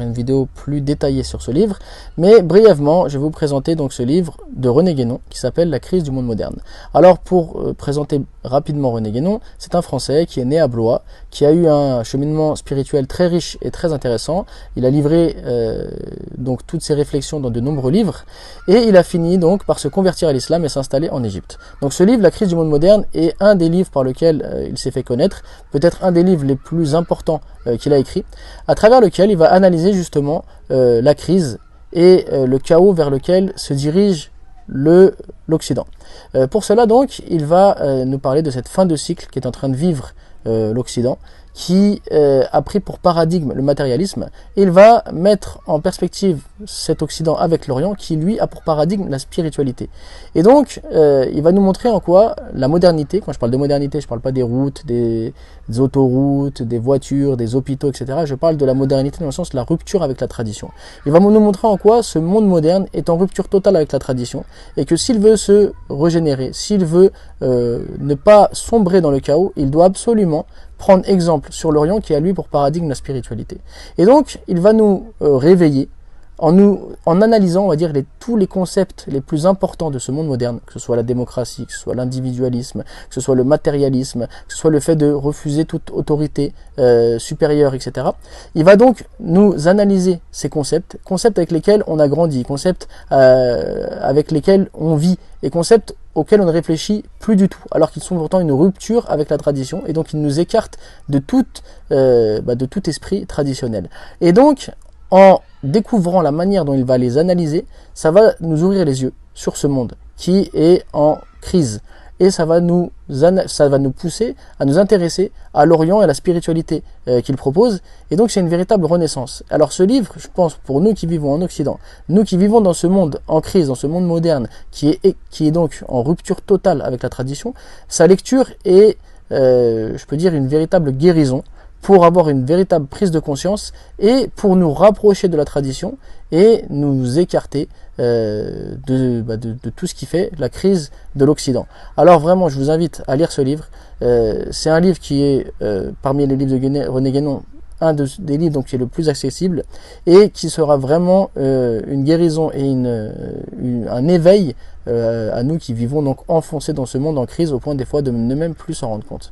une vidéo plus détaillée sur ce livre, mais brièvement, je vais vous présenter donc ce livre de René Guénon qui s'appelle La crise du monde moderne. Alors pour présenter rapidement René Guénon, c'est un Français qui est né à Blois, qui a eu un cheminement spirituel très riche et très intéressant. Il a livré donc toutes ses réflexions dans de nombreux livres et il a fini donc par se convertir à l'islam et s'installer en Égypte. Donc ce livre, La crise du monde moderne, est un des livres par lequel il s'est fait connaître, peut-être un des livres les plus importants qu'il a écrit, à travers lequel il va analyser justement la crise et le chaos vers lequel se dirige l'Occident. Pour cela donc, il va nous parler de cette fin de cycle qui est en train de vivre l'Occident, qui a pris pour paradigme le matérialisme, et il va mettre en perspective cet Occident avec l'Orient qui lui a pour paradigme la spiritualité. Et donc il va nous montrer en quoi la modernité, quand je parle de modernité, je ne parle pas des routes, des autoroutes, des voitures, des hôpitaux, etc. Je parle de la modernité dans le sens de la rupture avec la tradition. Il va nous montrer en quoi ce monde moderne est en rupture totale avec la tradition, et que s'il veut se régénérer, s'il veut ne pas sombrer dans le chaos, il doit absolument prendre exemple sur l'Orient qui a lui pour paradigme la spiritualité. Et donc, il va nous réveiller en analysant, on va dire, tous les concepts les plus importants de ce monde moderne, que ce soit la démocratie, que ce soit l'individualisme, que ce soit le matérialisme, que ce soit le fait de refuser toute autorité supérieure, etc. Il va donc nous analyser ces concepts avec lesquels on a grandi, concepts avec lesquels on vit, et concepts auxquels on ne réfléchit plus du tout, alors qu'ils sont pourtant une rupture avec la tradition, et donc ils nous écartent de tout esprit traditionnel. Et donc, en découvrant la manière dont il va les analyser, ça va nous ouvrir les yeux sur ce monde qui est en crise. Et ça va nous pousser à nous intéresser à l'Orient et à la spiritualité qu'il propose. Et donc c'est une véritable renaissance. Alors ce livre, je pense, pour nous qui vivons en Occident, nous qui vivons dans ce monde en crise, dans ce monde moderne, qui est donc en rupture totale avec la tradition, sa lecture est, je peux dire, une véritable guérison, pour avoir une véritable prise de conscience et pour nous rapprocher de la tradition et nous écarter de tout ce qui fait la crise de l'Occident. Alors vraiment, je vous invite à lire ce livre. C'est un livre qui est, parmi les livres de René Guénon, des livres donc, qui est le plus accessible et qui sera vraiment une guérison et un éveil à nous qui vivons donc enfoncés dans ce monde en crise au point des fois de ne même plus s'en rendre compte.